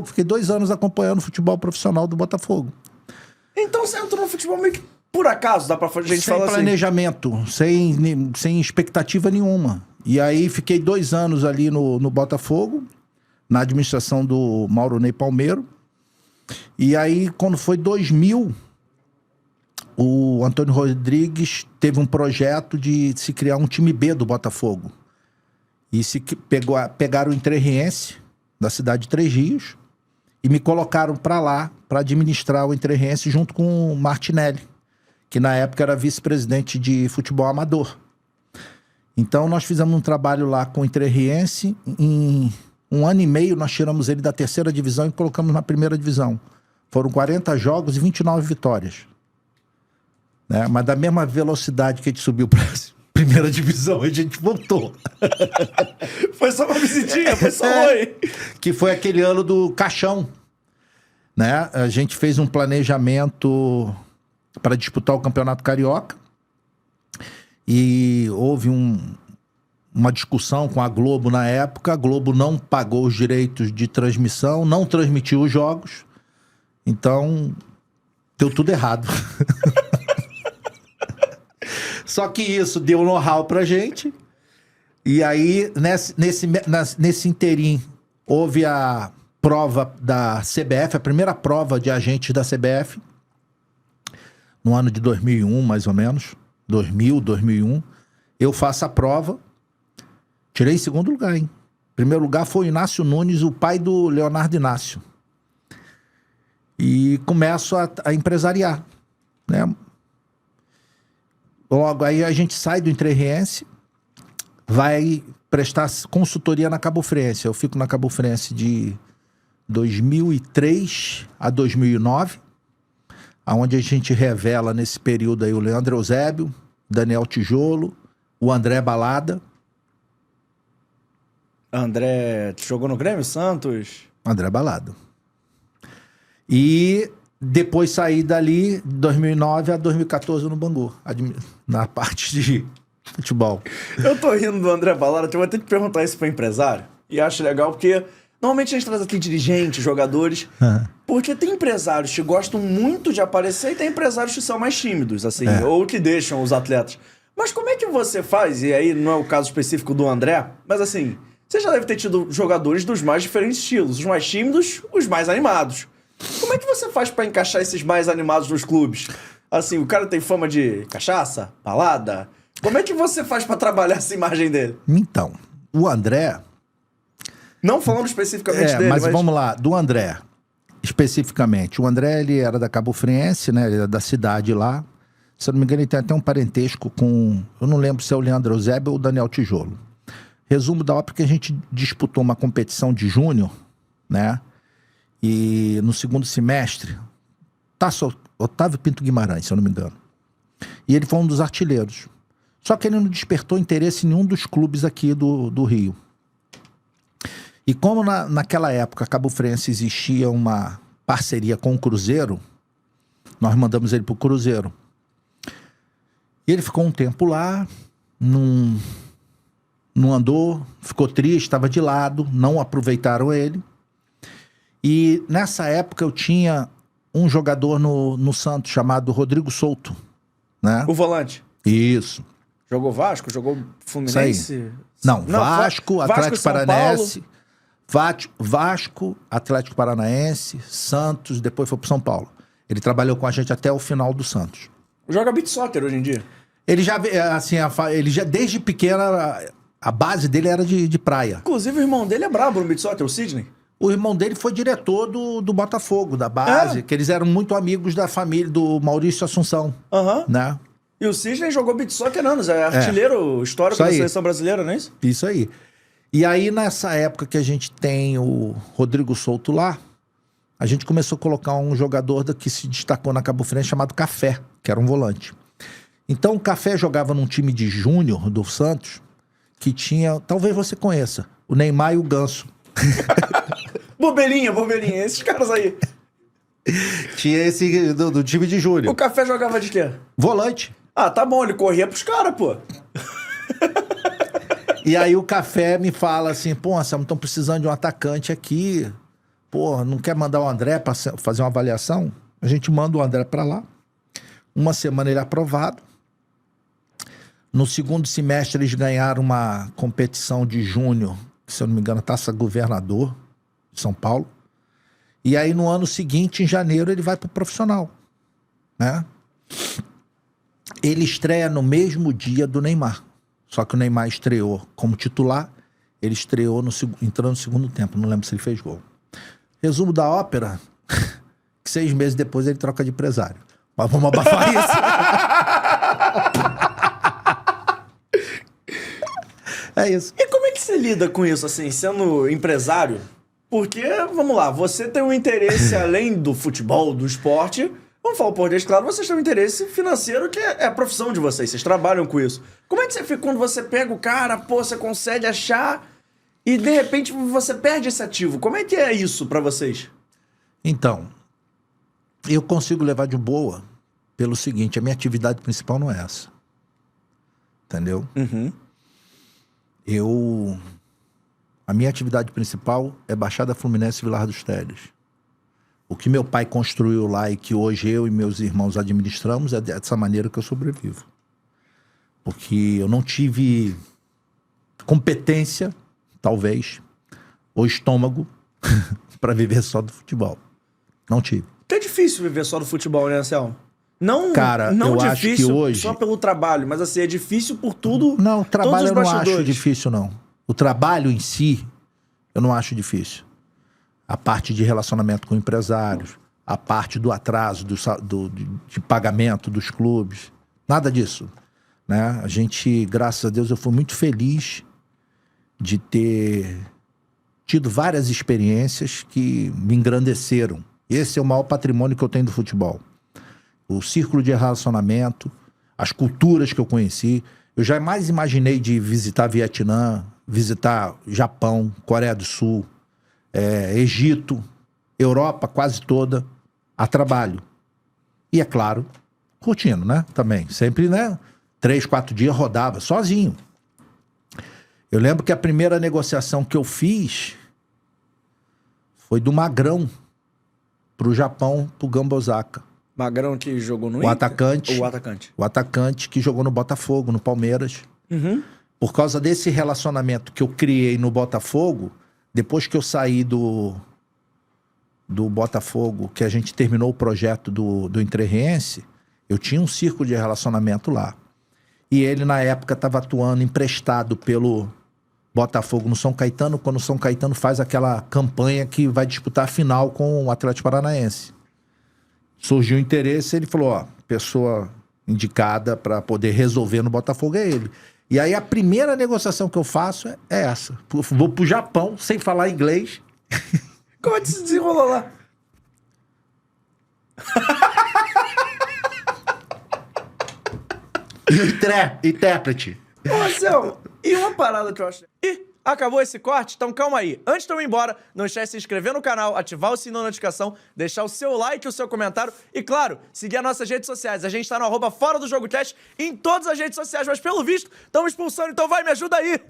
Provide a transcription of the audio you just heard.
Botafogo. Fiquei 2 anos acompanhando o futebol profissional do Botafogo. Então você entrou no futebol meio que por acaso, dá pra gente Sem falar planejamento, sem expectativa nenhuma. E aí fiquei 2 anos ali no Botafogo, na administração do Mauro Ney Palmeiro. E aí, quando foi 2000, o Antônio Rodrigues teve um projeto de se criar um time B do Botafogo. E pegaram o Entrerriense, da cidade de Três Rios, e me colocaram para lá, para administrar o Entrerriense junto com o Martinelli, que na época era vice-presidente de futebol amador. Então nós fizemos um trabalho lá com o Entrerriense. Em 1 ano e meio nós tiramos ele da 3ª divisão e colocamos na 1ª divisão. Foram 40 jogos e 29 vitórias. Né? Mas da mesma velocidade que a gente subiu para a 1ª divisão, a gente voltou. Foi só uma visitinha, foi só oi. Que foi aquele ano do caixão. Né? A gente fez um planejamento para disputar o Campeonato Carioca. E houve uma discussão com a Globo na época. A Globo não pagou os direitos de transmissão, não transmitiu os jogos. Então, deu tudo errado. Só que isso deu know-how pra gente. E aí, nesse interim, houve a prova da CBF, a primeira prova de agentes da CBF, no ano de 2001, mais ou menos. 2001. Eu faço a prova. Tirei em 2º lugar, hein? Primeiro lugar foi o Inácio Nunes, o pai do Leonardo Inácio. E começo a empresariar, né? Logo aí a gente sai do Entrerriense, vai prestar consultoria na Cabo Friense. Eu fico na Cabo Friense de 2003 a 2009, onde a gente revela nesse período aí o Leandro Eusébio, Daniel Tijolo, o André Balada. André jogou no Grêmio Santos? André Balada. E depois saí dali, 2009 a 2014 no Bangu, na parte de futebol. Eu tô rindo do André Balada, eu vou ter que perguntar isso pro empresário. E acho legal porque normalmente a gente traz aqui dirigentes, jogadores, porque tem empresários que gostam muito de aparecer e tem empresários que são mais tímidos, assim, ou que deixam os atletas. Mas como é que você faz, e aí não é o caso específico do André, mas assim, você já deve ter tido jogadores dos mais diferentes estilos, os mais tímidos, os mais animados. Como é que você faz pra encaixar esses mais animados nos clubes? Assim, o cara tem fama de cachaça, balada. Como é que você faz pra trabalhar essa imagem dele? Então, o André... Não falando especificamente dele, mas vamos lá, do André, especificamente. O André, ele era da Cabo Friense, né? Ele era da cidade lá. Se eu não me engano, ele tem até um parentesco com... Eu não lembro se é o Leandro Eusébio ou o Daniel Tijolo. Resumo da ópera que a gente disputou uma competição de júnior, né? E no 2º semestre, Otávio Pinto Guimarães, se eu não me engano. E ele foi um dos artilheiros. Só que ele não despertou interesse em nenhum dos clubes aqui do Rio. E como naquela época, Cabo Friense existia uma parceria com o Cruzeiro, nós mandamos ele pro Cruzeiro. E ele ficou um tempo lá, não andou, ficou triste, estava de lado, não aproveitaram ele. E nessa época eu tinha um jogador no Santos chamado Rodrigo Souto, né? O volante. Isso. Jogou Vasco? Jogou Fluminense? Não, Vasco, Atlético Paranaense. Paulo. Vasco, Atlético Paranaense, Santos, depois foi pro São Paulo. Ele trabalhou com a gente até o final do Santos. Joga beach soccer hoje em dia? Ele já, assim, ele já desde pequeno, a base dele era de praia. Inclusive o irmão dele é brabo no beach soccer, o Sidney. O irmão dele foi diretor do Botafogo, da base, que eles eram muito amigos da família do Maurício Assunção, né? E o Sidney jogou beach soccer anos, é artilheiro histórico da seleção brasileira, não é isso? Isso aí. E aí, nessa época que a gente tem o Rodrigo Souto lá, a gente começou a colocar um jogador que se destacou na Cabo Friense chamado Café, que era um volante. Então, o Café jogava num time de júnior do Santos, que tinha, talvez você conheça, o Neymar e o Ganso. Bobelinha, esses caras aí. Tinha esse do time de júnior. O Café jogava de quê? Volante. Ah, tá bom, ele corria pros caras, pô. E aí o Café me fala assim, pô, Anselmo, estão precisando de um atacante aqui, pô, não quer mandar o André para fazer uma avaliação? A gente manda o André para lá. Uma semana ele é aprovado. No segundo semestre eles ganharam uma competição de júnior, se eu não me engano, Taça Governador de São Paulo. E aí no ano seguinte, em janeiro, ele vai pro profissional, né? Ele estreia no mesmo dia do Neymar. Só que o Neymar estreou como titular, ele estreou entrando no segundo tempo. Não lembro se ele fez gol. Resumo da ópera, que 6 meses depois ele troca de empresário. Mas vamos abafar isso. É isso. E como é que você lida com isso, assim, sendo empresário? Porque, vamos lá, você tem um interesse além do futebol, do esporte. Vamos falar o português, claro, vocês têm um interesse financeiro que é a profissão de vocês trabalham com isso. Como é que você fica quando você pega o cara, pô, você consegue achar e de repente você perde esse ativo? Como é que é isso pra vocês? Então, eu consigo levar de boa pelo seguinte, a minha atividade principal não é essa. Entendeu? Uhum. A minha atividade principal é Baixada Fluminense e Vilar dos Teles. O que meu pai construiu lá e que hoje eu e meus irmãos administramos é dessa maneira que eu sobrevivo. Porque eu não tive competência, talvez, ou estômago para viver só do futebol. Não tive. É difícil viver só do futebol, né, Anselmo? Não, cara, não eu difícil acho que hoje... só pelo trabalho, mas assim, é difícil por tudo. Não, o trabalho eu não acho bastidores. difícil, não. O trabalho em si, eu não acho difícil. A parte de relacionamento com empresários, a parte do atraso de pagamento dos clubes, nada disso, né? A gente, graças a Deus, eu fui muito feliz de ter tido várias experiências que me engrandeceram. Esse é o maior patrimônio que eu tenho do futebol. O círculo de relacionamento, as culturas que eu conheci. Eu jamais imaginei de visitar Vietnã, visitar Japão, Coreia do Sul, Egito, Europa quase toda, a trabalho. E é claro, curtindo, né? Também. Sempre, né? 3, 4 dias rodava, sozinho. Eu lembro que a primeira negociação que eu fiz foi do Magrão pro Japão, pro Gamba Osaka. Magrão que jogou no O Inter? atacante. O atacante. O atacante que jogou no Botafogo, no Palmeiras. Uhum. Por causa desse relacionamento que eu criei no Botafogo, depois que eu saí do Botafogo, que a gente terminou o projeto do Entrerriense, eu tinha um círculo de relacionamento lá. E ele, na época, estava atuando emprestado pelo Botafogo no São Caetano, quando o São Caetano faz aquela campanha que vai disputar a final com o Atlético Paranaense. Surgiu o interesse, ele falou, ó, pessoa indicada para poder resolver no Botafogo é ele. E aí a primeira negociação que eu faço é essa. Vou pro Japão, sem falar inglês. Como é que se desenrolou lá? Intérprete. Ô, Marcelo, e uma parada que eu acho... Ih, acabou esse corte? Então calma aí. Antes de eu ir embora, não esquece de se inscrever no canal, ativar o sininho da notificação, deixar o seu like e o seu comentário e, claro, seguir as nossas redes sociais. A gente tá no @Fora do Jogo Cast em todas as redes sociais, mas pelo visto, estamos expulsando, então vai, me ajuda aí!